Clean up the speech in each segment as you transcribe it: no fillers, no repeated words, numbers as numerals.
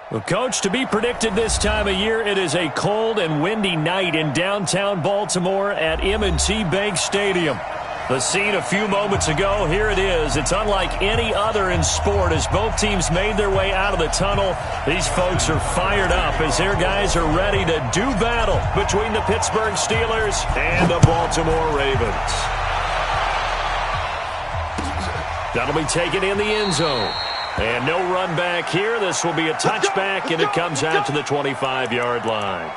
Well, Coach, to be predicted this time of year, it is a cold and windy night in downtown Baltimore at M&T Bank Stadium. The scene a few moments ago, here it is. It's unlike any other in sport as both teams made their way out of the tunnel. These folks are fired up as their guys are ready to do battle between the Pittsburgh Steelers and the Baltimore Ravens. That'll be taken in the end zone. And no run back here. This will be a touchback, and it comes out to the 25-yard line.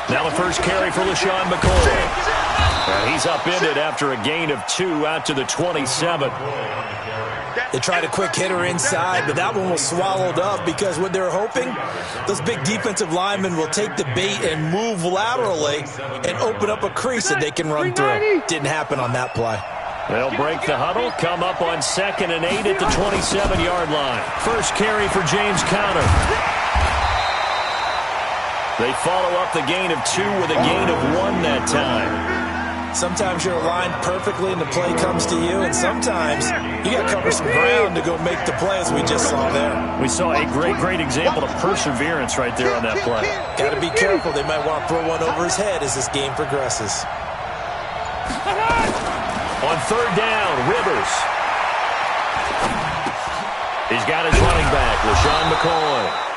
Now the first carry for LaShawn McCoy. He's upended after a gain of 2 out to the 27. They tried a quick hitter inside, but that one was swallowed up because what they're hoping, those big defensive linemen will take the bait and move laterally and open up a crease that they can run through. Didn't happen on that play. They'll break the huddle, come up on 2nd and 8 at the 27-yard line. First carry for James Conner. They follow up the gain of 2 with a gain of 1 that time. Sometimes you're aligned perfectly and the play comes to you, and sometimes you got to cover some ground to go make the play, as we just saw there. We saw a great example of perseverance right there on that play. Got to be careful. They might want to throw one over his head as this game progresses. On 3rd down, Rivers. He's got his running back, LaShawn McCoy.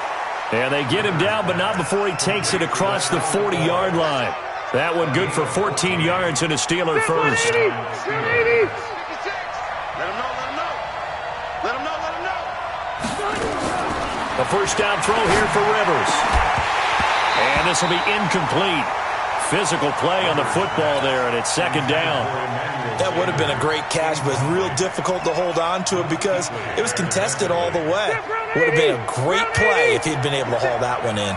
And they get him down, but not before he takes it across the 40-yard line. That one good for 14 yards and a Steeler first. Let him know. A first down throw here for Rivers. And this will be incomplete. Physical play on the football there, and it's 2nd down. That would have been a great catch, but it's real difficult to hold on to it because it was contested all the way. Would have been a great play if he'd been able to haul that one in.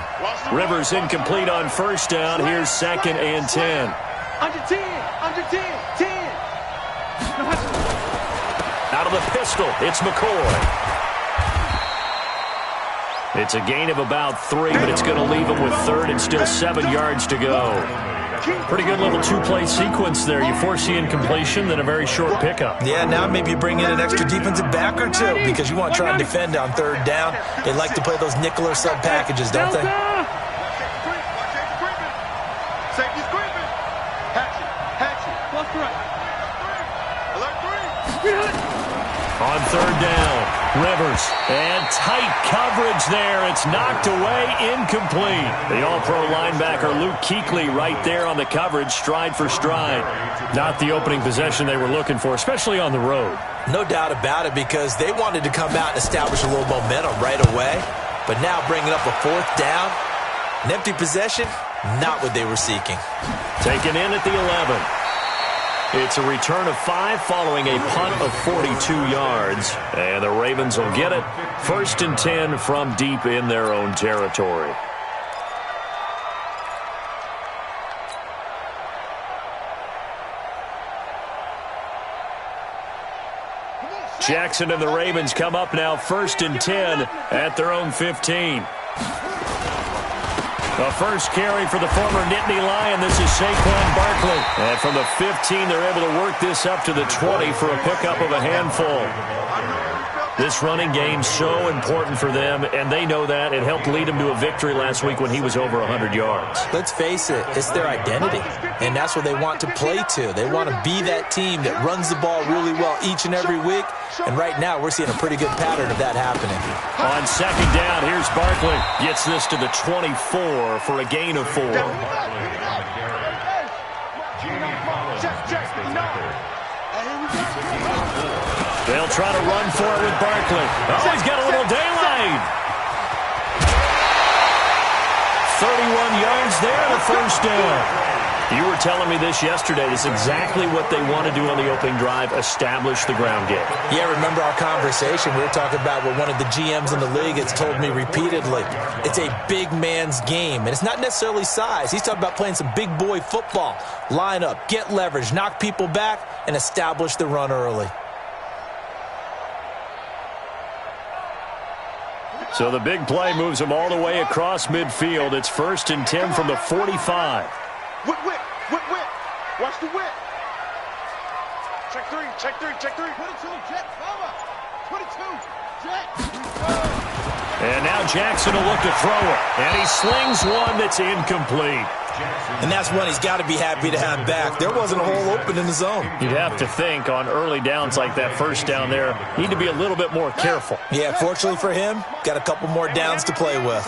Rivers incomplete on 1st down. Here's 2nd and 10. Under 10. Out of the pistol, it's McCoy. It's a gain of about 3, but it's going to leave him with 3rd and still 7 yards to go. Pretty good little 2-play sequence there. You foresee incompletion, then a very short pickup. Yeah, now maybe you bring in an extra defensive back or 2 because you want to try and defend on 3rd down. They like to play those nickel or sub packages, don't they? Safety's creeping. Hatchet. Left, right. Alert 3. On 3rd down, Rivers. And tight coverage there. It's knocked away, incomplete. The all-pro linebacker Luke Kuechly right there on the coverage, stride for stride. Not the opening possession they were looking for, especially on the road. No doubt about it, because they wanted to come out and establish a little momentum right away. But now bringing up a 4th down, an empty possession, not what they were seeking. Taken in at the 11. It's a return of 5 following a punt of 42 yards. And the Ravens will get it. 1st and 10 from deep in their own territory. Jackson and the Ravens come up now 1st and 10 at their own 15. The first carry for the former Nittany Lion. This is Saquon Barkley. And from the 15, they're able to work this up to the 20 for a pickup of a handful. This running game so important for them, and they know that. It helped lead them to a victory last week when he was over 100 yards. Let's face it, it's their identity, and that's what they want to play to. They want to be that team that runs the ball really well each and every week, and right now we're seeing a pretty good pattern of that happening. On 2nd down, here's Barkley. Gets this to the 24 for a gain of 4. They'll try to run for it with Barkley. Oh, he's got a little daylight. 31 yards there, the first down. You were telling me this yesterday. This is exactly what they want to do on the opening drive, establish the ground game. Yeah, remember our conversation? We were talking about what one of the GMs in the league has told me repeatedly. It's a big man's game, and it's not necessarily size. He's talking about playing some big boy football. Line up, get leverage, knock people back, and establish the run early. So the big play moves them all the way across midfield. It's 1st and 10 from the 45. Whip. Watch the whip. Check three. 22, jet, cover. 22, jet. And now Jackson will look to throw it. And he slings one that's incomplete. And that's one he's got to be happy to have back. There wasn't a hole open in the zone. You'd have to think on early downs like that first down there, need to be a little bit more careful. Yeah, fortunately for him, got a couple more downs to play with.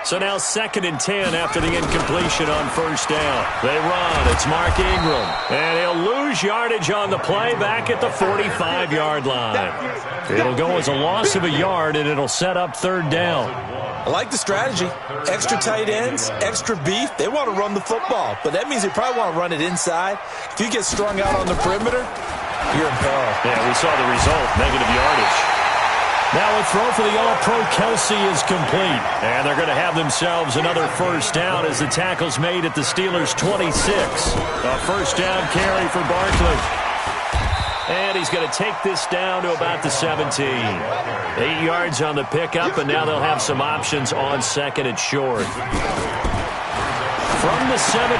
So now 2nd and 10 after the incompletion on first down. They run. It's Mark Ingram. And he'll lose yardage on the play back at the 45-yard line. It'll go as a loss of a yard, and it'll set up 3rd down. I like the strategy. Extra tight ends, extra beef. They want to run the football, but that means they probably want to run it inside. If you get strung out on the perimeter, you're in peril. Yeah, we saw the result, negative yardage. Now a throw for the All-Pro Kelsey is complete. And they're going to have themselves another first down as the tackle's made at the Steelers' 26. A first down carry for Barkley. And he's going to take this down to about the 17. 8 yards on the pickup, and now they'll have some options on 2nd and short. From the 17,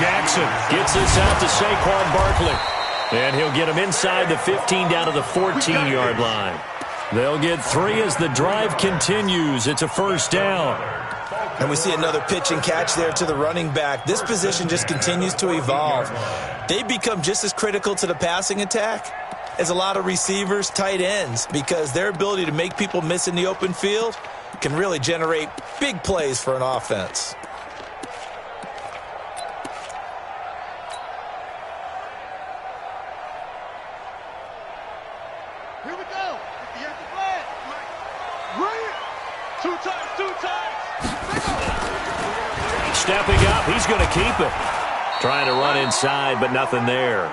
Jackson gets this out to Saquon Barkley. And he'll get him inside the 15 down to the 14-yard line. They'll get 3 as the drive continues. It's a first down. And we see another pitch and catch there to the running back. This position just continues to evolve. They become just as critical to the passing attack as a lot of receivers, tight ends, because their ability to make people miss in the open field can really generate big plays for an offense. Here we go. You have to play it. Bring it. Two times. Stepping up, he's going to keep it. Trying to run inside, but nothing there.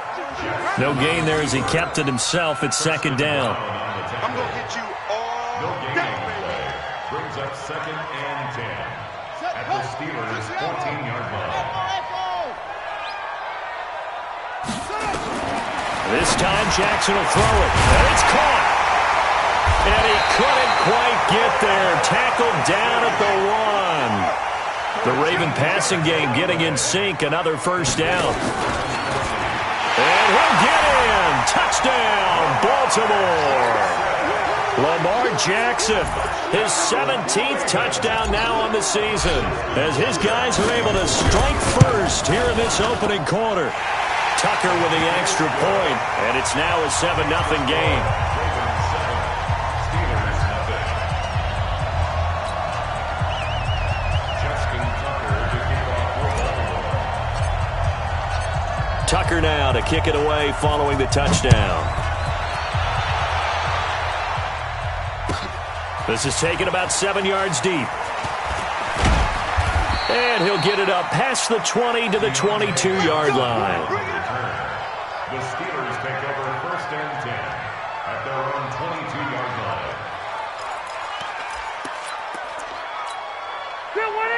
No gain there as he kept it himself at 2nd down. I'm going to get you all day, baby. Brings up 2nd and 10 at the Steelers' 14-yard line. This time Jackson will throw it, and it's caught. And he couldn't quite get there. Tackled down at the 1. The Raven passing game getting in sync. Another first down. And he'll get in. Touchdown, Baltimore. Lamar Jackson, his 17th touchdown now on the season, as his guys are able to strike first here in this opening quarter. Tucker with the extra point, and it's now a 7-0 game. Tucker now to kick it away following the touchdown. This is taken about 7 yards deep. And he'll get it up past the 20 to the 22-yard line. The Steelers take over 1st and 10 at their own 22-yard line.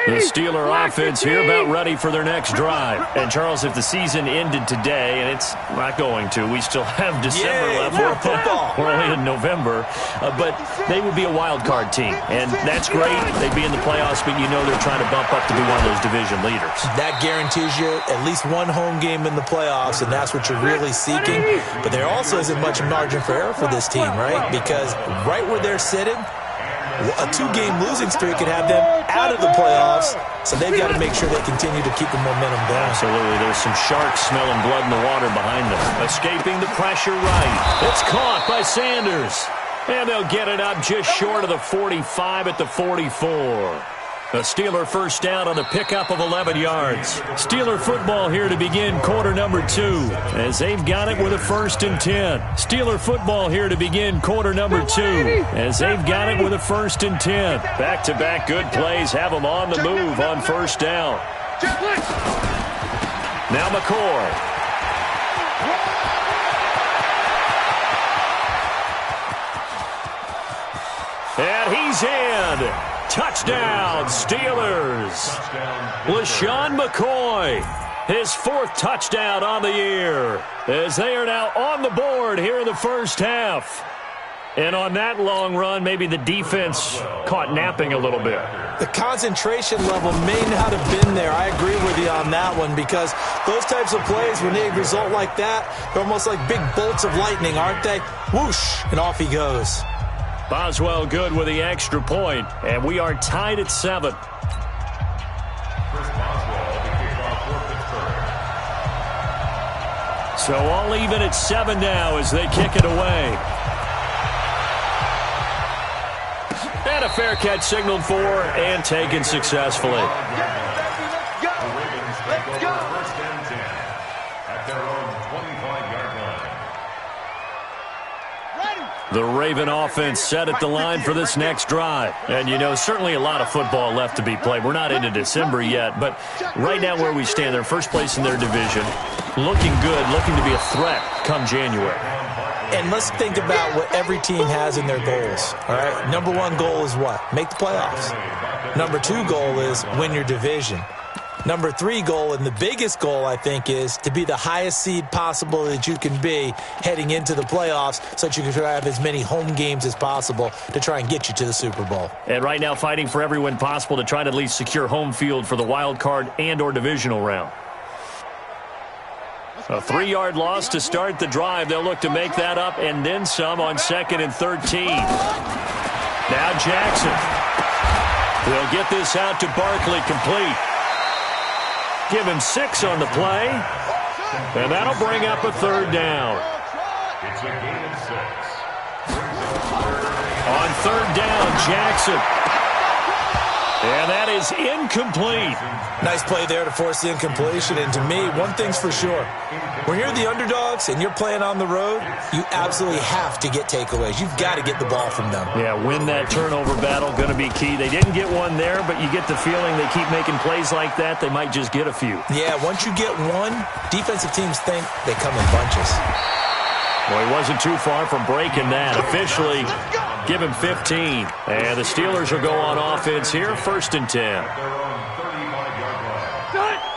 The Steeler offense here about ready for their next drive. And, Charles, if the season ended today, and it's not going to, we still have December left. More football. We're only in November. But they would be a wild card team. And that's great. They'd be in the playoffs, but you know they're trying to bump up to be one of those division leaders. That guarantees you at least one home game in the playoffs, and that's what you're really seeking. But there also isn't much margin for error for this team, right? Because right where they're sitting, a 2-game losing streak could have them out of the playoffs, so they've got to make sure they continue to keep the momentum down. Absolutely. There's some sharks smelling blood in the water behind them. Escaping the pressure right. It's caught by Sanders. And they'll get it up just short of the 45 at the 44. A Steeler first down on the pickup of 11 yards. Steeler football here to begin quarter number 2, as they've got it with a 1st and 10. Steeler football here to begin quarter number 2, as they've got it with a 1st and 10. Back-to-back good plays have them on the move on first down. Now McCoy. And he's in. Touchdown, Steelers. LaShawn McCoy, his 4th touchdown on the year, as they are now on the board here in the first half. And on that long run, maybe the defense caught napping a little bit. The concentration level may not have been there. I agree with you on that one, because those types of plays, when they result like that, they're almost like big bolts of lightning, aren't they? Whoosh, and off he goes. Boswell good with the extra point, and we are tied at 7. So all even at 7 now as they kick it away. And a fair catch signaled for and taken successfully. Let's go. First and 10 at their own 25-yard line. The Raven offense set at the line for this next drive. And, you know, certainly a lot of football left to be played. We're not into December yet, but right now where we stand, they're first place in their division. Looking good, looking to be a threat come January. And let's think about what every team has in their goals, all right? Number 1 goal is what? Make the playoffs. Number 2 goal is win your division. Number 3 goal, and the biggest goal, I think, is to be the highest seed possible that you can be heading into the playoffs so that you can have as many home games as possible to try and get you to the Super Bowl. And right now fighting for every win possible to try to at least secure home field for the wild card and or divisional round. A 3-yard loss to start the drive. They'll look to make that up and then some on 2nd and 13. Now Jackson. They'll get this out to Barkley complete. Give him 6 on the play. And that'll bring up a 3rd down. It's a gain of 6. On 3rd down, Jackson. And that is incomplete. Nice play there to force the incompletion. And to me, one thing's for sure. When you're the underdogs and you're playing on the road, you absolutely have to get takeaways. You've got to get the ball from them. Yeah, win that turnover battle, going to be key. They didn't get one there, but you get the feeling they keep making plays like that, they might just get a few. Yeah, once you get one, defensive teams think they come in bunches. Well, he wasn't too far from breaking that. Officially, give him 15. And the Steelers will go on offense here, 1st and 10.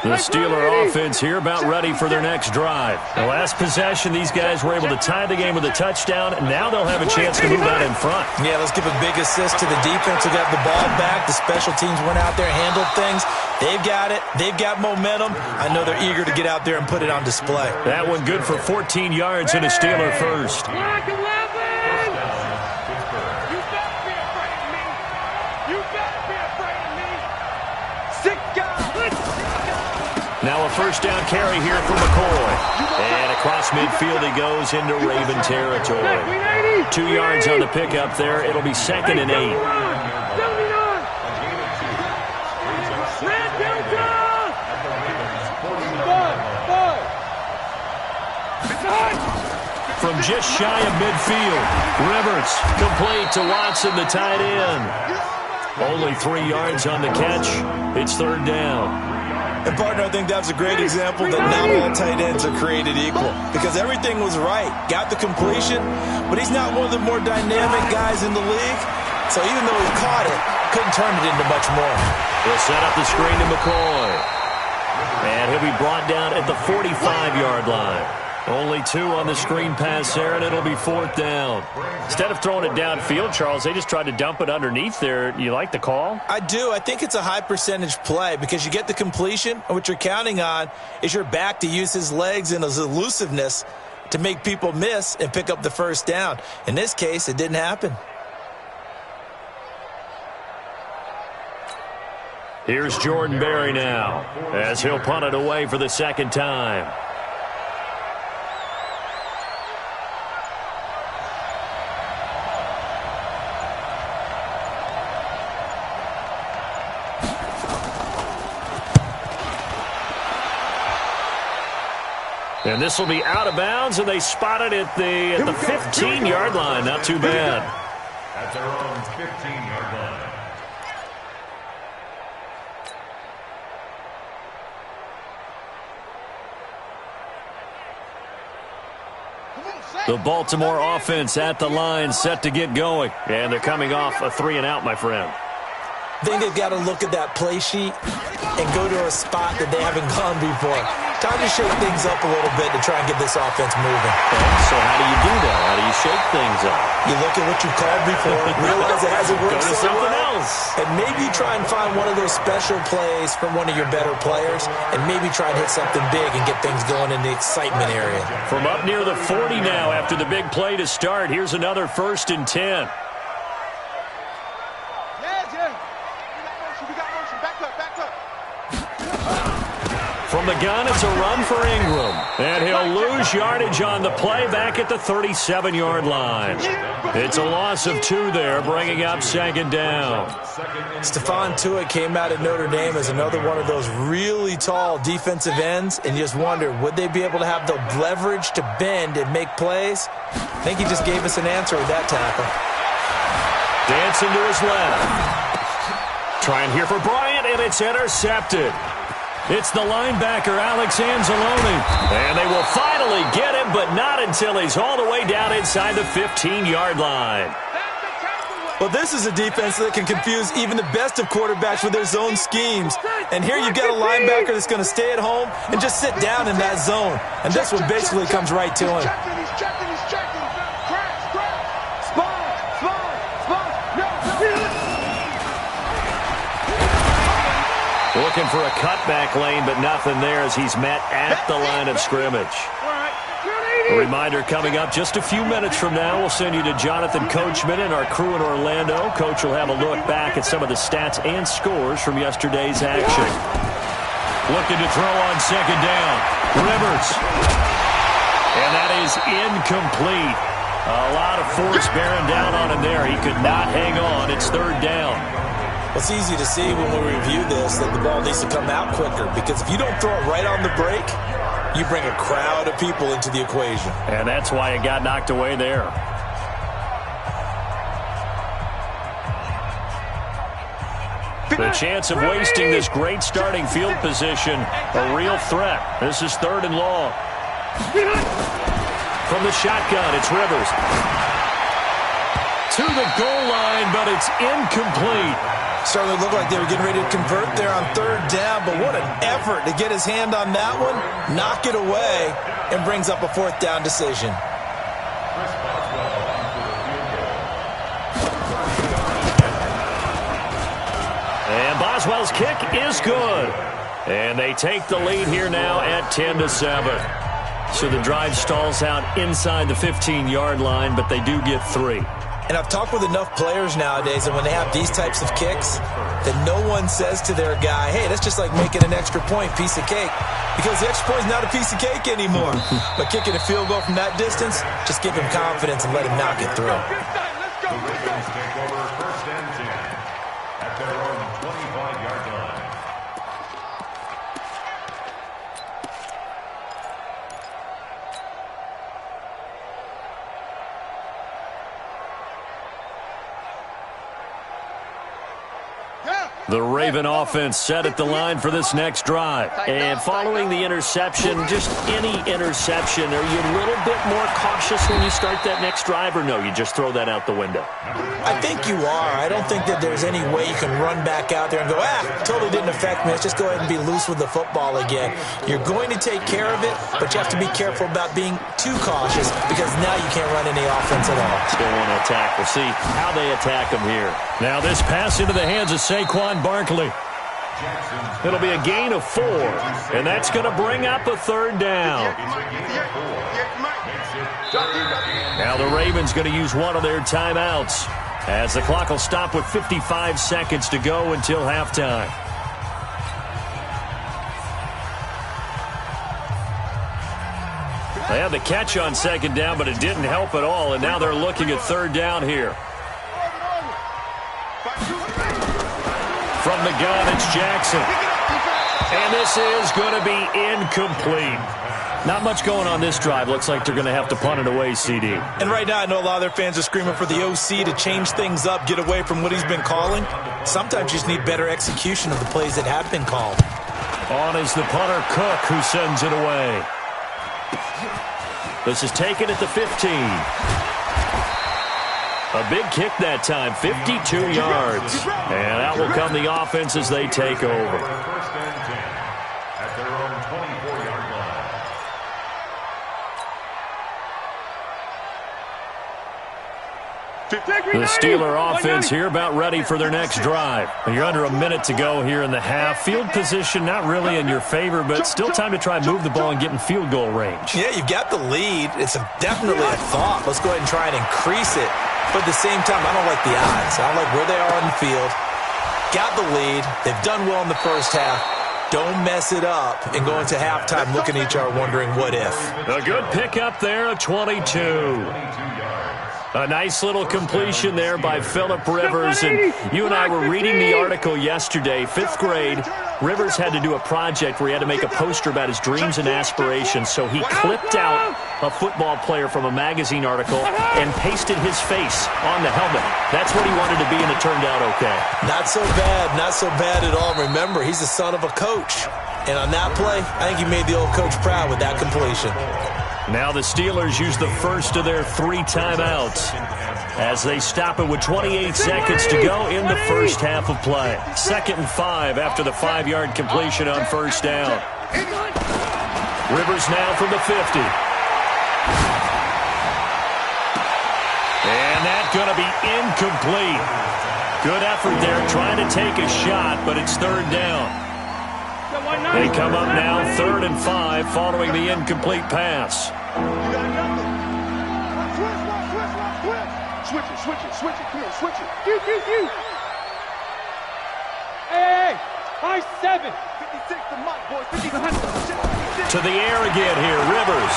The Steeler offense here about ready for their next drive. The last possession, these guys were able to tie the game with a touchdown, and now they'll have a chance to move out in front. Yeah, let's give a big assist to the defense who got the ball back. The special teams went out there, handled things. They've got it. They've got momentum. I know they're eager to get out there and put it on display. That one good for 14 yards and a Steeler first. Now a 1st down carry here for McCoy. And across midfield he goes into Raven territory. 2 yards on the pickup there. It'll be 2nd and 8. From just shy of midfield, Rivers complete to Watson, the tight end. Only 3 yards on the catch. It's 3rd down. And, partner, I think that's a great example that not all tight ends are created equal, because everything was right. Got the completion, but he's not one of the more dynamic guys in the league. So even though he caught it, couldn't turn it into much more. They'll set up the screen to McCoy. And he'll be brought down at the 45-yard line. Only 2 on the screen pass there, and it'll be 4th down. Instead of throwing it downfield, Charles, they just tried to dump it underneath there. You like the call? I do. I think it's a high percentage play because you get the completion, and what you're counting on is your back to use his legs and his elusiveness to make people miss and pick up the 1st down. In this case, it didn't happen. Here's Jordan Berry now as he'll punt it away for the 2nd time. And this will be out of bounds, and they spot it at the 15-yard line. Not too bad. At their own 15-yard line. The Baltimore offense at the line, set to get going. And they're coming off a 3-and-out, my friend. I think they've got to look at that play sheet and go to a spot that they haven't gone before. Time to shake things up a little bit to try and get this offense moving. So how do you do that? How do you shake things up? You look at what you called before, realize it hasn't worked Go to so something well, else. and maybe try and find one of those special plays from one of your better players, and maybe try and hit something big and get things going in the excitement area. From up near the 40 now after the big play to start, here's another 1st and 10. From the gun, it's a run for Ingram. And he'll lose yardage on the play back at the 37-yard line. It's a loss of 2 there, bringing up 2nd down. Stephon Tuitt came out of Notre Dame as another one of those really tall defensive ends, and you just wonder, would they be able to have the leverage to bend and make plays? I think he just gave us an answer with that tackle. Dancing to his left. Trying here for Bryant, and it's intercepted. It's the linebacker, Alex Anzalone. And they will finally get him, but not until he's all the way down inside the 15-yard line. Well, this is a defense that can confuse even the best of quarterbacks with their zone schemes. And here you've got a linebacker that's going to stay at home and just sit down in that zone. And this one basically comes right to him. He's checking. Spot. No. Looking for a cutback lane, but nothing there as he's met at the line of scrimmage. A reminder coming up just a few minutes from now. We'll send you to Jonathan Coachman and our crew in Orlando. Coach will have a look back at some of the stats and scores from yesterday's action. Looking to throw on 2nd down. Rivers. And that is incomplete. A lot of force bearing down on him there. He could not hang on. It's 3rd down. It's easy to see when we review this that the ball needs to come out quicker, because if you don't throw it right on the break, you bring a crowd of people into the equation. And that's why it got knocked away there. The chance of wasting this great starting field position, a real threat. This is 3rd and long. From the shotgun, it's Rivers. To the goal line, but it's incomplete. Certainly looked like they were getting ready to convert there on 3rd down, but what an effort to get his hand on that one, knock it away, and brings up a 4th down decision. And Boswell's kick is good. And they take the lead here now at 10-7. So the drive stalls out inside the 15-yard line, but they do get 3. And I've talked with enough players nowadays, and when they have these types of kicks, that no one says to their guy, hey, that's just like making an extra point, piece of cake. Because the extra point is not a piece of cake anymore. But kicking a field goal from that distance, just give him confidence and let him knock it through. The Ravens take over 1st and 10 at their own 25-yard line. The Raven offense set at the line for this next drive. And following the interception, just any interception, are you a little bit more cautious when you start that next drive, or no, you just throw that out the window? I think you are. I don't think that there's any way you can run back out there and go, totally didn't affect me. Let's just go ahead and be loose with the football again. You're going to take care of it, but you have to be careful about being too cautious, because now you can't run any offense at all. Still want to attack. We'll see how they attack them here. Now this pass into the hands of Saquon Barkley. It'll be a gain of 4, and that's going to bring up a 3rd down. Now the Ravens going to use one of their timeouts, as the clock will stop with 55 seconds to go until halftime. They had the catch on 2nd down, but it didn't help at all, and now they're looking at 3rd down here. From the gun, it's Jackson. And this is going to be incomplete. Not much going on this drive. Looks like they're going to have to punt it away, CD. And right now, I know a lot of their fans are screaming for the OC to change things up, get away from what he's been calling. Sometimes you just need better execution of the plays that have been called. On is the punter, Cook, who sends it away. This is taken at the 15. A big kick that time, 52 yards. And out will come the offense as they take over. First and 10 at their own 24-yard line. The Steeler offense here about ready for their next drive. You're under a minute to go here in the half. Field position not really in your favor, but still time to try and move the ball and get in field goal range. Yeah, you've got the lead. It's definitely a thought. Let's go ahead and try and increase it. But at the same time, I don't like the odds. I don't like where they are on the field. Got the lead. They've done well in the first half. Don't mess it up and go into halftime looking at each other wondering what if. A good pickup there, a 22. A nice little completion there by Phillip Rivers. And you and I were reading the article yesterday, 5th grade. Rivers had to do a project where he had to make a poster about his dreams and aspirations. So he clipped out a football player from a magazine article and pasted his face on the helmet. That's what he wanted to be, and it turned out okay. Not so bad. Not so bad at all. Remember, he's the son of a coach. And on that play, I think he made the old coach proud with that completion. Now the Steelers use the first of their 3 timeouts as they stop it with 28 seconds to go in the first half of play. 2nd and 5 after the 5-yard completion on first down. Rivers now from the 50. And that's going to be incomplete. Good effort there trying to take a shot, but it's 3rd down. They come up now 3rd and 5 following the incomplete pass. Switch it, come on, switch it. You. Hey, high 7. 56 to Mike, boys. 56. To the air again here, Rivers.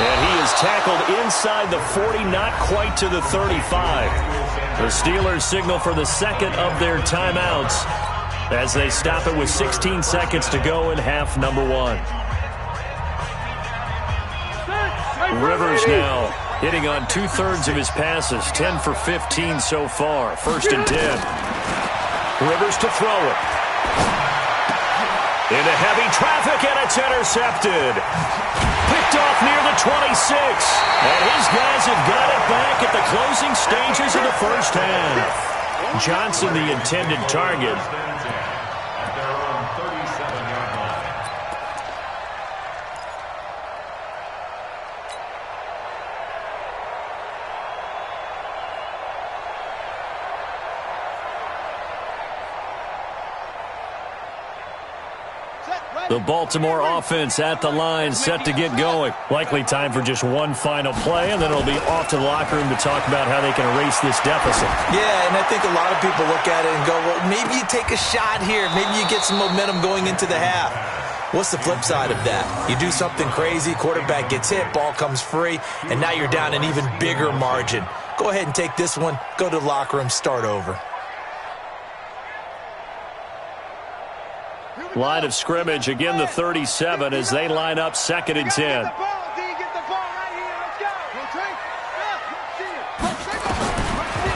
And he is tackled inside the 40, not quite to the 35. The Steelers signal for the second of their timeouts as they stop it with 16 seconds to go in half number 1. Rivers now hitting on 2/3 of his passes, 10 for 15 so far. 1st and 10. Rivers to throw it. Into heavy traffic, and it's intercepted. Picked off near the 26. And his guys have got it back at the closing stages of the first half. Johnson, the intended target. The Baltimore offense at the line, set to get going. Likely time for just one final play, and then it'll be off to the locker room to talk about how they can erase this deficit. Yeah, and I think a lot of people look at it and go, well, maybe you take a shot here. Maybe you get some momentum going into the half. What's the flip side of that? You do something crazy, quarterback gets hit, ball comes free, and now you're down an even bigger margin. Go ahead and take this one, go to the locker room, start over. Line of scrimmage, again the 37 as they line up 2nd and 10.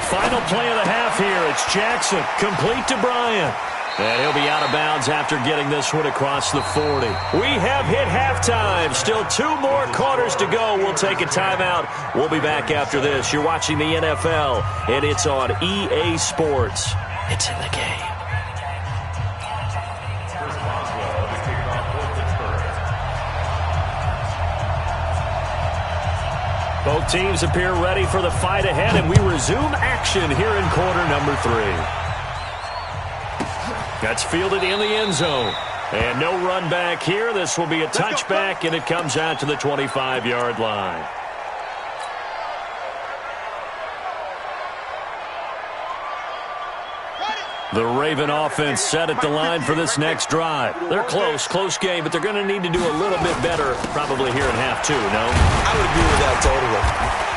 Final play of the half here. It's Jackson, complete to Bryant. And he'll be out of bounds after getting this one across the 40. We have hit halftime. Still 2 more quarters to go. We'll take a timeout. We'll be back after this. You're watching the NFL, and it's on EA Sports. It's in the game. Both teams appear ready for the fight ahead, and we resume action here in quarter number 3. That's fielded in the end zone. And no run back here. This will be a touchback, and it comes out to the 25-yard line. The Raven offense set at the line for this next drive. They're close game, but they're going to need to do a little bit better probably here in half 2, no? I would agree with that totally.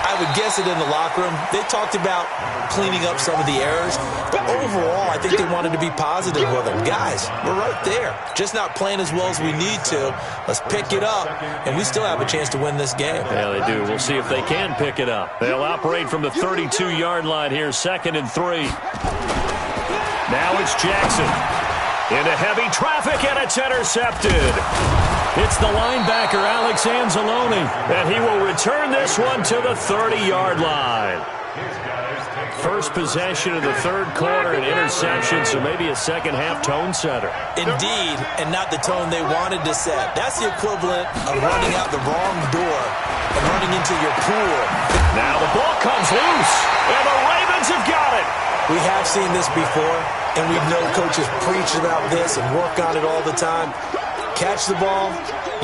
I would guess it in the locker room. They talked about cleaning up some of the errors, but overall, I think they wanted to be positive with them. Guys, we're right there. Just not playing as well as we need to. Let's pick it up, and we still have a chance to win this game. Yeah, they do. We'll see if they can pick it up. They'll operate from the 32-yard line here, 2nd and 3. Now it's Jackson. Into heavy traffic, and it's intercepted. It's the linebacker, Alex Anzalone, and he will return this one to the 30-yard line. First possession of the third quarter, an interception, so maybe a second-half tone setter. Indeed, and not the tone they wanted to set. That's the equivalent of running out the wrong door and running into your pool. Now the ball comes loose, and the Ravens have got it. We have seen this before, and we know coaches preach about this and work on it all the time. Catch the ball.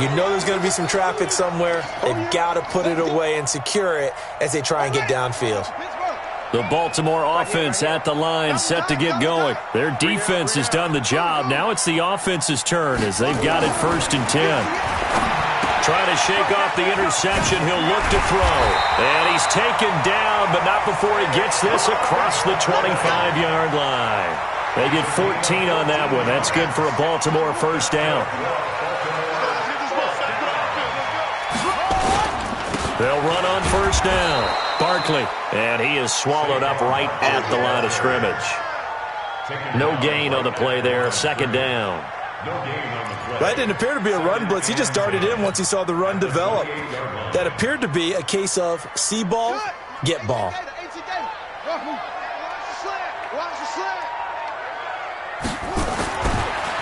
You know there's going to be some traffic somewhere. They've got to put it away and secure it as they try and get downfield. The Baltimore offense at the line, set to get going. Their defense has done the job. Now it's the offense's turn as they've got it 1st and 10. Trying to shake off the interception. He'll look to throw. And he's taken down, but not before he gets this across the 25-yard line. They get 14 on that one. That's good for a Baltimore first down. They'll run on first down. Barkley, and he is swallowed up right at the line of scrimmage. No gain on the play there, 2nd down. That didn't appear to be a run blitz. He just darted in once he saw the run develop. That appeared to be a case of see ball, get ball.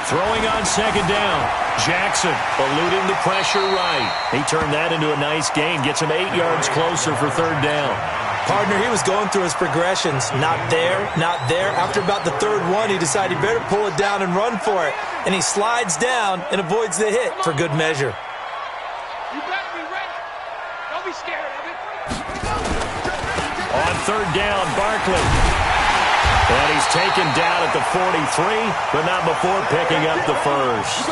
Throwing on 2nd down. Jackson eluding the pressure right. He turned that into a nice gain. Gets him 8 yards closer for 3rd down. Partner, he was going through his progressions. Not there, not there. After about the 3rd one, he decided he better pull it down and run for it. And he slides down and avoids the hit for good measure. You better be ready. Don't be scared of it. On 3rd down, Barkley. And he's taken down at the 43, but not before picking up the first.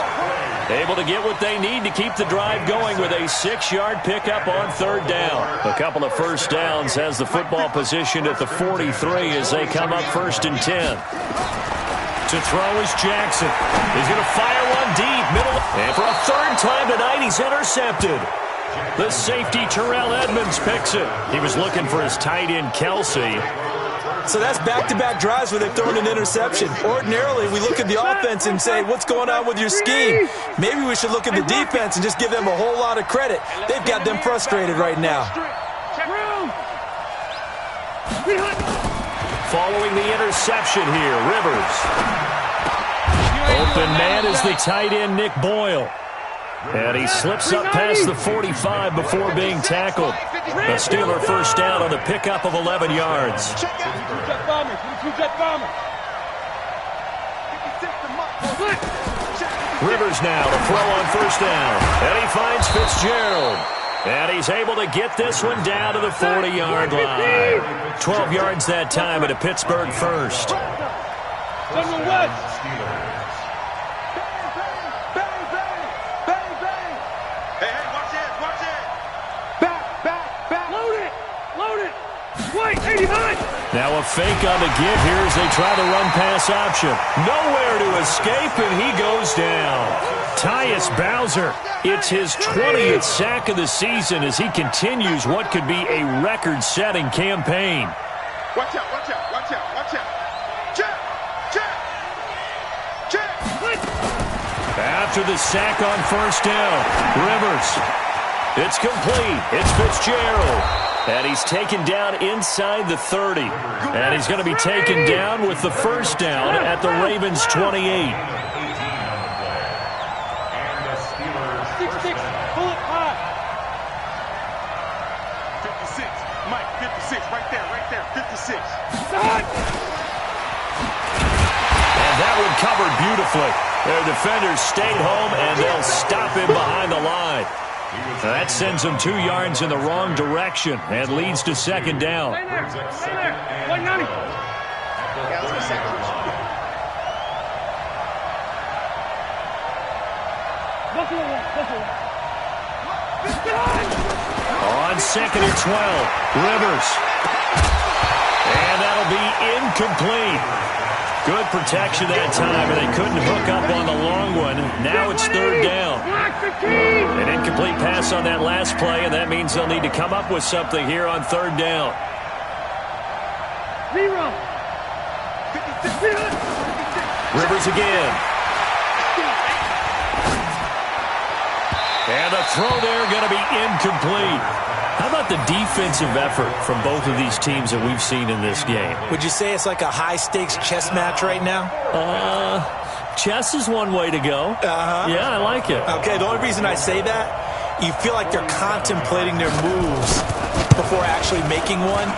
Able to get what they need to keep the drive going with a 6-yard pickup on 3rd down. A couple of first downs has the football positioned at the 43 as they come up 1st and 10. To throw is Jackson. He's going to fire one deep, middle. And for a 3rd time tonight, he's intercepted. The safety, Terrell Edmonds, picks it. He was looking for his tight end, Kelsey. So that's back-to-back drives where they've thrown an interception. Ordinarily, we look at the offense and say, what's going on with your scheme? Maybe we should look at the defense and just give them a whole lot of credit. They've got them frustrated right now. Following the interception here, Rivers. Open man is the tight end, Nick Boyle. And he slips up past the 45 before being tackled. A Steeler first down on the pickup of 11 yards. Rivers now to throw on first down. And he finds Fitzgerald. And he's able to get this one down to the 40-yard line. 12 yards that time at a Pittsburgh first. Now a fake on the give here as they try to run pass option. Nowhere to escape, and he goes down. Tyus Bowser, it's his 20th sack of the season as he continues what could be a record-setting campaign. Watch out, watch out, watch out, watch out. Check, check, check. After the sack on first down, Rivers. It's complete. It's Fitzgerald. And he's taken down inside the 30. And he's going to be taken down with the first down at the Ravens' 28. 6-6, pull it high. 56, Mike, 56, right there, 56. And that one covered beautifully. Their defenders stayed home, and they'll stop him behind the line. That sends him 2 yards in the wrong direction and leads to second down. Stay there, 190. On 2nd and 12, Rivers. And that'll be incomplete. Good protection that time, and they couldn't hook up on the long one. Now it's third down. An incomplete pass on that last play, and that means they'll need to come up with something here on third down. Rivers again. And the throw there going to be incomplete. How about the defensive effort from both of these teams that we've seen in this game? Would you say it's like a high-stakes chess match right now? Chess is one way to go. Yeah, I like it. Okay, the only reason I say that, you feel like they're contemplating their moves before actually making one,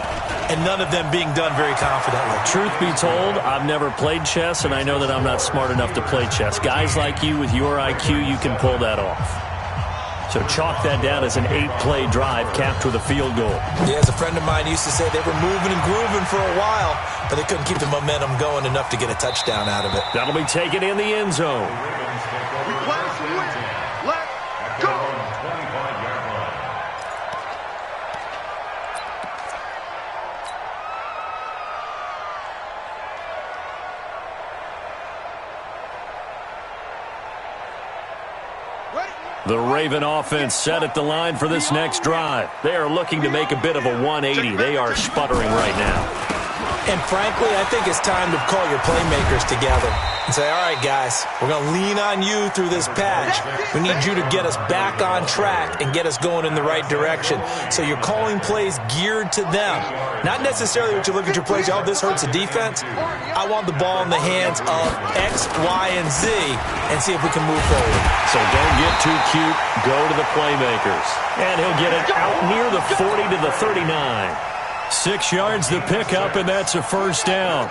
and none of them being done very confidently. Truth be told, I've never played chess, and I know that I'm not smart enough to play chess. Guys like you with your IQ, you can pull that off. So chalk that down as an 8-play drive capped with a field goal. Yeah, as a friend of mine used to say, they were moving and grooving for a while, but they couldn't keep the momentum going enough to get a touchdown out of it. That'll be taken in the end zone. Let's go. The Raven offense set at the line for this next drive. They are looking to make a bit of a 180. They are sputtering right now. And frankly, I think it's time to call your playmakers together and say, all right, guys, we're going to lean on you through this patch. We need you to get us back on track and get us going in the right direction. So you're calling plays geared to them. Not necessarily what you look at your plays, oh, this hurts the defense. I want the ball in the hands of X, Y, and Z and see if we can move forward. So don't get too cute. Go to the playmakers. And he'll get it out near the 40 to the 39. 6 yards the pickup, and that's a first down.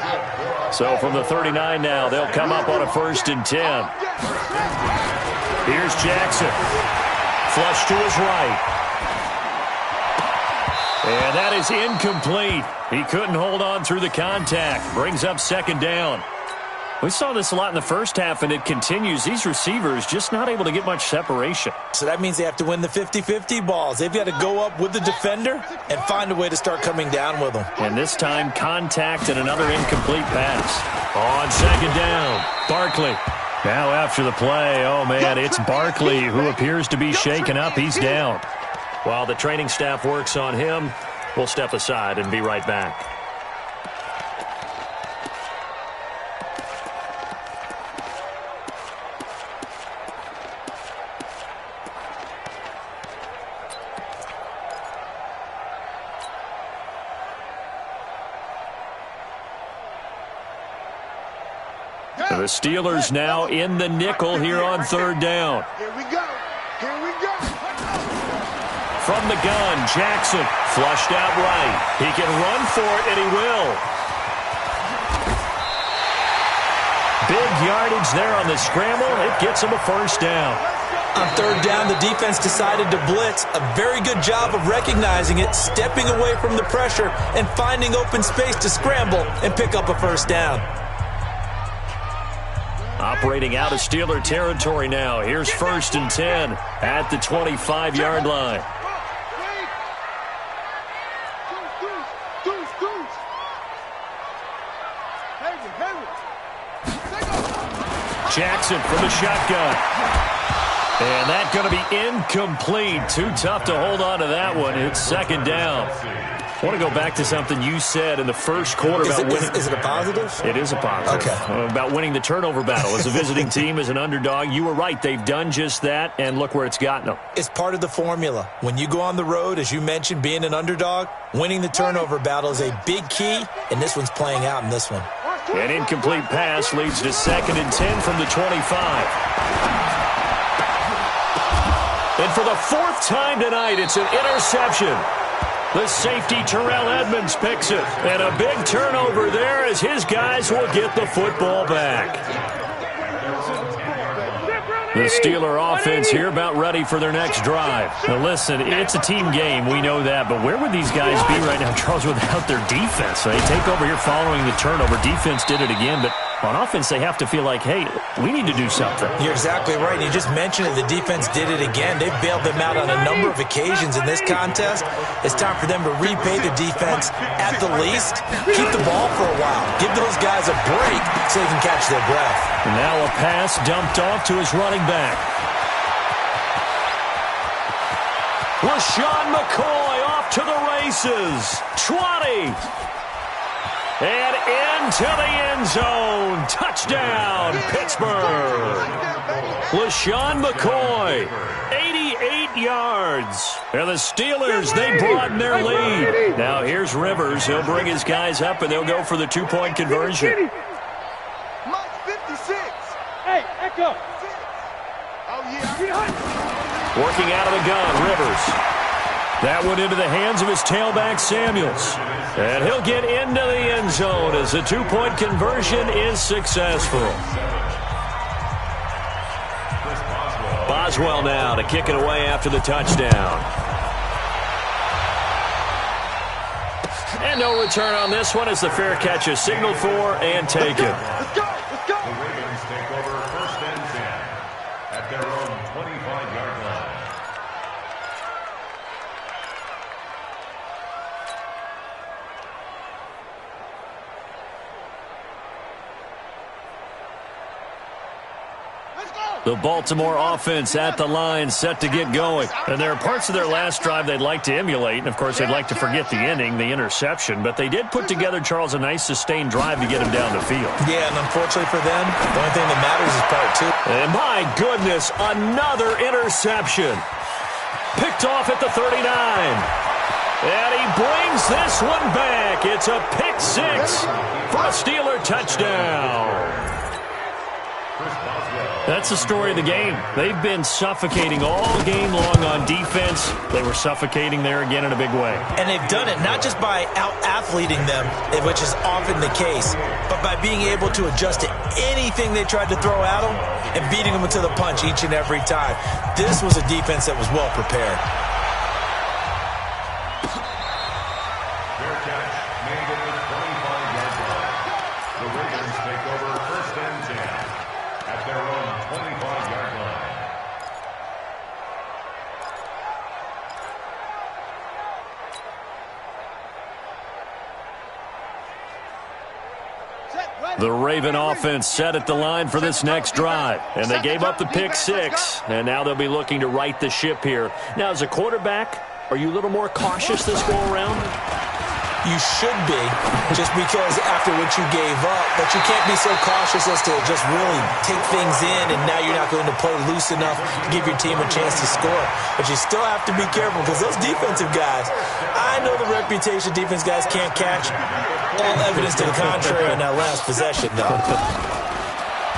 So from the 39 now, they'll come up on a 1st and 10. Here's Jackson. Flush to his right. And that is incomplete. He couldn't hold on through the contact. Brings up 2nd down. We saw this a lot in the first half, and it continues. These receivers just not able to get much separation. So that means they have to win the 50-50 balls. They've got to go up with the defender and find a way to start coming down with them. And this time, contact and another incomplete pass. On 2nd down, Barkley. Now after the play, oh man, it's Barkley who appears to be shaken up. He's down. While the training staff works on him, we'll step aside and be right back. The Steelers now in the nickel here on 3rd down. Here we go. Here we go. From the gun, Jackson flushed out right. He can run for it, and he will. Big yardage there on the scramble. It gets him a 1st down. On 3rd down, the defense decided to blitz. A very good job of recognizing it, stepping away from the pressure, and finding open space to scramble and pick up a 1st down. Operating out of Steeler territory now. Here's 1st and 10 at the 25-yard line. Jackson from the shotgun. And that's going to be incomplete. Too tough to hold on to that one. It's 2nd down. I want to go back to something you said in the first quarter about winning. Is it a positive? It is a positive. Okay. About winning the turnover battle. As a visiting team, as an underdog, you were right. They've done just that, and look where it's gotten them. It's part of the formula. When you go on the road, as you mentioned, being an underdog, winning the turnover battle is a big key, and this one's playing out in this one. An incomplete pass leads to 2nd and 10 from the 25. And for the 4th time tonight, it's an interception. The safety, Terrell Edmonds, picks it. And a big turnover there as his guys will get the football back. The Steeler offense here about ready for their next drive. Now listen, it's a team game, we know that, but where would these guys be right now, Charles, without their defense? They take over here following the turnover. Defense did it again, but on offense they have to feel like, hey, we need to do something. You're exactly right. You just mentioned it. The defense did it again. They've bailed them out on a number of occasions in this contest. It's time for them to repay the defense at the least. Keep the ball for a while. Give those guys a break so they can catch their breath. And now a pass dumped off to his running back. LaShawn McCoy off to the races. 20. And into the end end zone. Touchdown, Pittsburgh. LaShawn McCoy, 88 yards. And the Steelers, they broaden their lead. Now here's Rivers. He'll bring his guys up, and they'll go for the two-point conversion. Hey, Echo. Working out of the gun, Rivers. That one into the hands of his tailback, Samuels. And he'll get into the end zone as the two-point conversion is successful. Boswell now to kick it away after the touchdown. And no return on this one as the fair catch is signaled for and taken. Let's go. The Ravens take over first and 10 at their own 25-yard line. The Baltimore offense at the line, set to get going. And there are parts of their last drive they'd like to emulate. And, of course, they'd like to forget the ending, the interception. But they did put together, Charles, a nice sustained drive to get him down the field. Yeah, and unfortunately for them, the only thing that matters is part two. And, my goodness, another interception. Picked off at the 39. And he brings this one back. It's a pick six for a Steeler touchdown. That's the story of the game. They've been suffocating all game long on defense. They were suffocating there again in a big way. And they've done it not just by out-athleting them, which is often the case, but by being able to adjust to anything they tried to throw at them and beating them to the punch each and every time. This was a defense that was well prepared. Fair catch made at the 25-yard line. The Ravens take over first and 10 at their own 25-yard line. The Raven offense set at the line for this next drive. And they gave up the pick six. And now they'll be looking to right the ship here. Now, as a quarterback, are you a little more cautious this go-around? You should be, just because after what you gave up, but you can't be so cautious as to just really take things in, and now you're not going to play loose enough to give your team a chance to score. But you still have to be careful, because those defensive guys, I know the reputation defense guys can't catch. All evidence to the contrary in that last possession, though.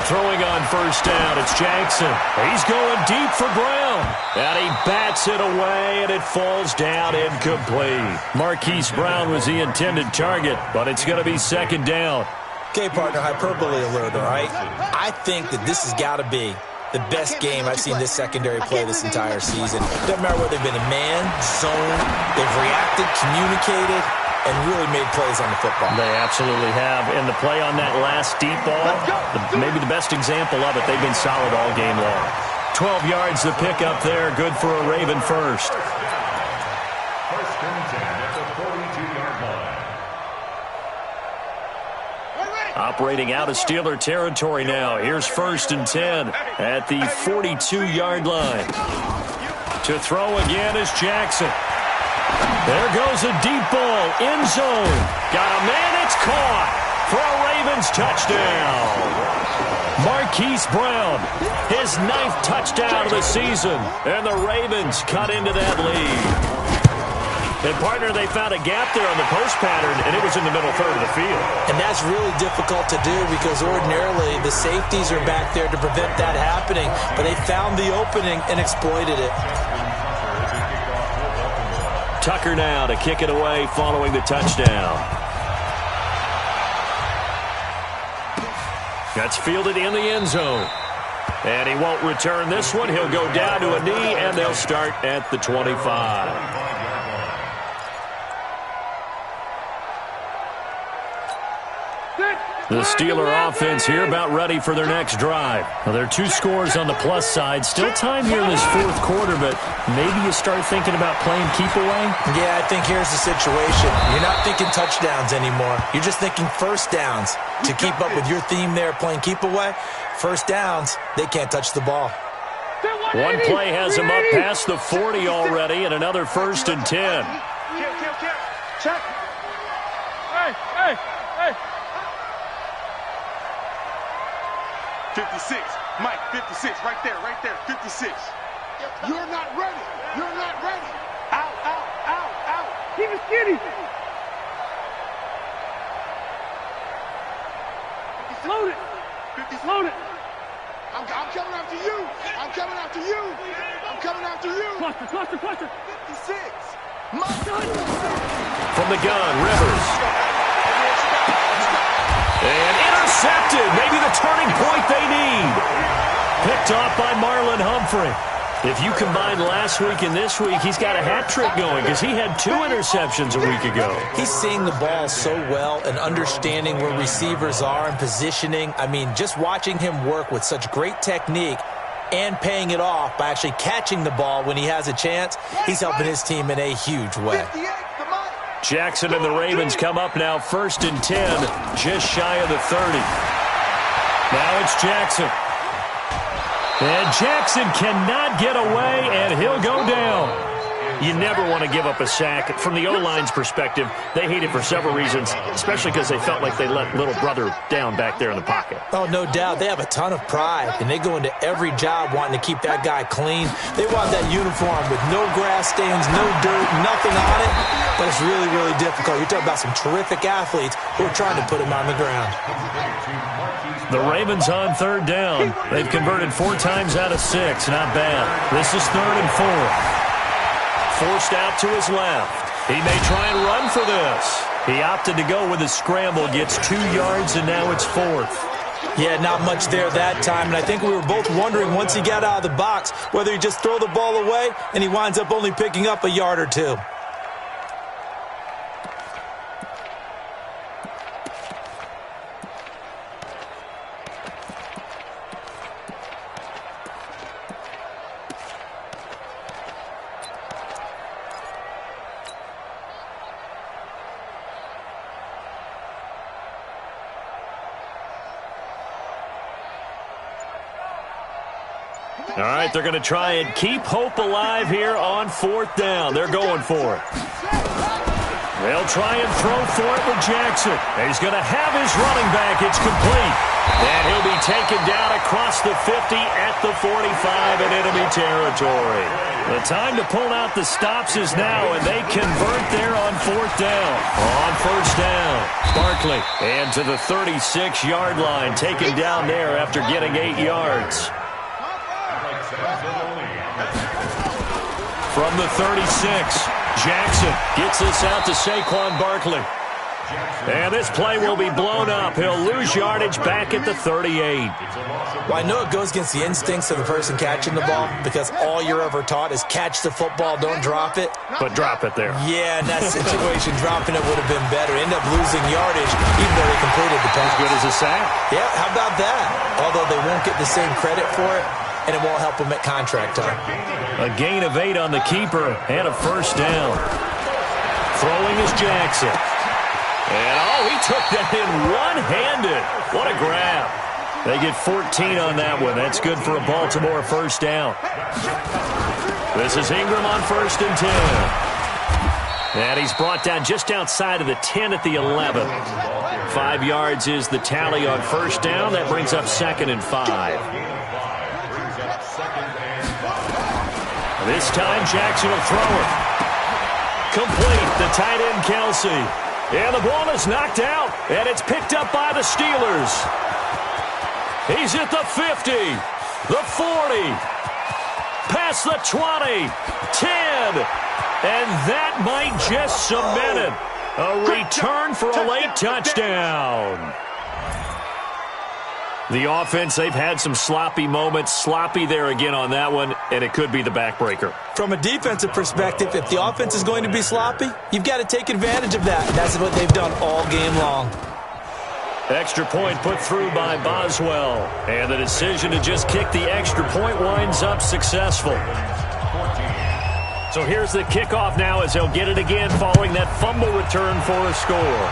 Throwing on first down, it's Jackson. He's going deep for Brown. And he bats it away, and it falls down incomplete. Marquise Brown was the intended target, but it's going to be second down. Okay, partner, hyperbole alert, all right? I think that this has got to be the best game I've seen this secondary play this entire season. Doesn't matter whether they've been in man, zone, they've reacted, communicated, and really made plays on the football. They absolutely have. And the play on that last deep ball, maybe the best example of it, they've been solid all game long. 12 yards to pick up there. Good for a Raven first. First and 10 at the 42-yard line. Operating out of Steeler territory now. Here's first and 10 at the 42-yard line. To throw again is Jackson. There goes a deep ball, end zone. Got a man, it's caught for a Ravens touchdown. Marquise Brown, his 9th touchdown of the season, and the Ravens cut into that lead. And, partner, they found a gap there on the post pattern, and it was in the middle third of the field. And that's really difficult to do because ordinarily the safeties are back there to prevent that happening, but they found the opening and exploited it. Tucker now to kick it away following the touchdown. That's fielded in the end zone. And he won't return this one. He'll go down to a knee, and they'll start at the 25. The Steeler offense here about ready for their next drive. Well, there are 2 scores on the plus side. Still time here in this fourth quarter, but maybe you start thinking about playing keep away? Yeah, I think here's the situation. You're not thinking touchdowns anymore. You're just thinking first downs. To keep up with your theme there, playing keep away, first downs, they can't touch the ball. One play has him up past the 40 already, and another first and 10. Check. Hey. 56. Mike, 56. Right there, 56. You're not ready. You're not ready. Out, out, out, out. Keep it skinny. Load it. 50, load it. I'm coming after you. I'm coming after you. I'm coming after you. Cluster. 56. From the gun, Rivers. And intercepted. Maybe the turning point they need. Picked off by Marlon Humphrey. If you combine last week and this week, he's got a hat trick going because he had 2 interceptions a week ago. He's seeing the ball so well and understanding where receivers are and positioning. I mean, just watching him work with such great technique and paying it off by actually catching the ball when he has a chance, he's helping his team in a huge way. Jackson and the Ravens come up now 1st and 10, just shy of the 30. Now it's Jackson. And Jackson cannot get away, and he'll go down. You never want to give up a sack. From the O-line's perspective, they hate it for several reasons, especially because they felt like they let little brother down back there in the pocket. Oh, no doubt. They have a ton of pride, and they go into every job wanting to keep that guy clean. They want that uniform with no grass stains, no dirt, nothing on it, but it's really, really difficult. You're talking about some terrific athletes who are trying to put him on the ground. The Ravens on 3rd down. They've converted 4 times out of 6. Not bad. This is 3rd and 4. Forced out to his left. He may try and run for this. He opted to go with a scramble, gets 2 yards, and now it's 4th. Yeah, not much there that time, and I think we were both wondering once he got out of the box whether he just throw the ball away, and he winds up only picking up a yard or 2. All right, they're going to try and keep hope alive here on 4th down. They're going for it. They'll try and throw for it with Jackson. He's going to have his running back. It's complete. And he'll be taken down across the 50 at the 45 in enemy territory. The time to pull out the stops is now, and they convert there on 4th down. On 1st down, Barkley. And to the 36-yard line, taken down there after getting 8 yards. From the 36, Jackson gets this out to Saquon Barkley. And this play will be blown up. He'll lose yardage back at the 38. Well, I know it goes against the instincts of the person catching the ball because all you're ever taught is catch the football, don't drop it. But drop it there. Yeah, in that situation, dropping it would have been better. End up losing yardage even though they completed the pass. As good as a sack. Yeah, how about that? Although they won't get the same credit for it, and it won't help them at contract time. A gain of 8 on the keeper and a 1st down. Throwing is Jackson. And, he took that in one-handed. What a grab. They get 14 on that one. That's good for a Baltimore 1st down. This is Ingram on 1st and 10. And he's brought down just outside of the 10 at the 11. 5 yards is the tally on 1st down. That brings up 2nd and 5. This time, Jackson will throw it. Complete, the tight end, Kelsey. And the ball is knocked out, and it's picked up by the Steelers. He's at the 50, the 40, past the 20, 10, and that might just cement it. A return for a late touchdown. The offense, they've had some sloppy moments. Sloppy there again on that one, and it could be the backbreaker. From a defensive perspective, if the offense is going to be sloppy, you've got to take advantage of that. And that's what they've done all game long. Extra point put through by Boswell. And the decision to just kick the extra point winds up successful. So here's the kickoff now as they'll get it again following that fumble return for a score.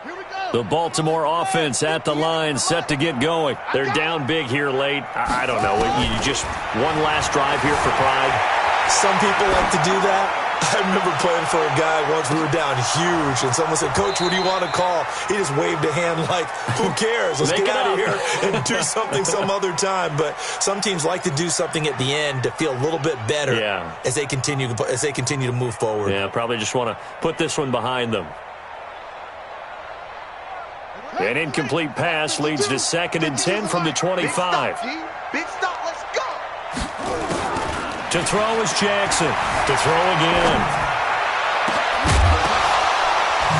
Here we go. The Baltimore offense at the line, set to get going. They're down big here late. I don't know. You just one last drive here for pride. Some people like to do that. I remember playing for a guy once. We were down huge, and someone said, "Coach, what do you want to call?" He just waved a hand like, "Who cares? Let's get out of here and do something some other time." But some teams like to do something at the end to feel a little bit better as they continue to move forward. Yeah, probably just want to put this one behind them. An incomplete pass leads to 2nd and 10 from the 25. Big stop, let's go. To throw is Jackson. To throw again.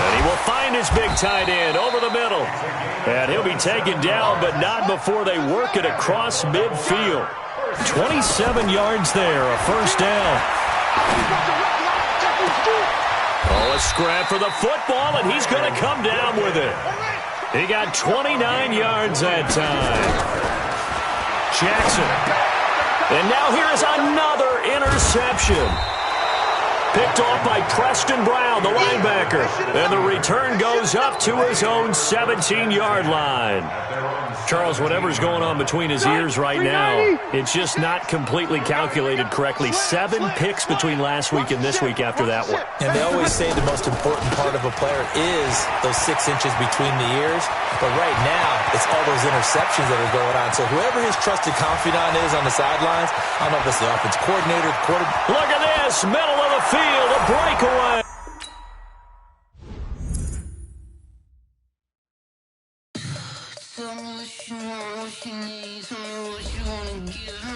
And he will find his big tight end over the middle. And he'll be taken down, but not before they work it across midfield. 27 yards there, a first down. Oh, a scrap for the football, and he's going to come down with it. He got 29 yards that time. Jackson. And now here is another interception. Picked off by Preston Brown, the linebacker. And the return goes up to his own 17-yard line. Charles, whatever's going on between his ears right now, it's just not completely calculated correctly. 7 picks between last week and this week after that one. And they always say the most important part of a player is those 6 inches between the ears. But right now, it's all those interceptions that are going on. So whoever his trusted confidant is on the sidelines, I don't know if it's the offense coordinator, the quarterback. Look at this, middle of the field, a breakaway. Tell me what you want, what you need. Tell me what you want to give me.